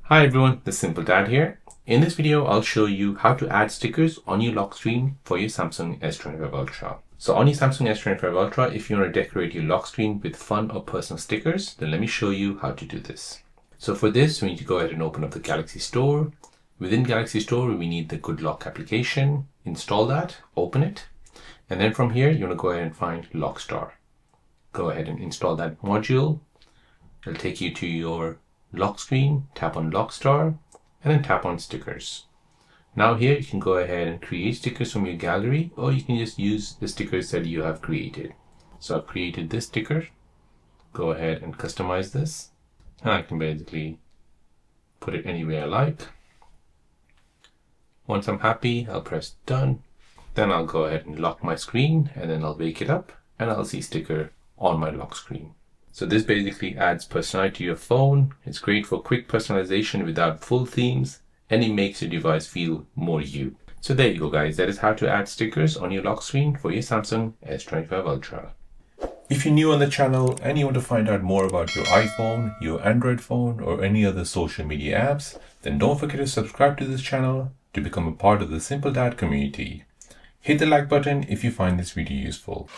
Hi everyone, the Simple Dad here. In this video, I'll show you how to add stickers on your lock screen for your Samsung S25 Ultra. So on your Samsung S25 Ultra, if you want to decorate your lock screen with fun or personal stickers, then let me show you how to do this. So for this, we need to go ahead and open up the Galaxy Store. Within Galaxy Store, we need the Good Lock application. Install that, open it. And then from here, you want to go ahead and find LockStar. Go ahead and install that module. It'll take you to your lock screen, tap on LockStar, and then tap on stickers. Now here you can go ahead and create stickers from your gallery, or you can just use the stickers that you have created. So I've created this sticker. Go ahead and customize this, and I can basically put it anywhere I like. Once I'm happy, I'll press done. Then I'll go ahead and lock my screen, and then I'll wake it up and I'll see sticker on my lock screen. So this basically adds personality to your phone. It's great for quick personalization without full themes, and it makes your device feel more you. So there you go guys, that is how to add stickers on your lock screen for your Samsung S25 Ultra. If you're new on the channel and you want to find out more about your iPhone, your Android phone, or any other social media apps, then don't forget to subscribe to this channel to become a part of the Simple Dad community. Hit the like button if you find this video useful.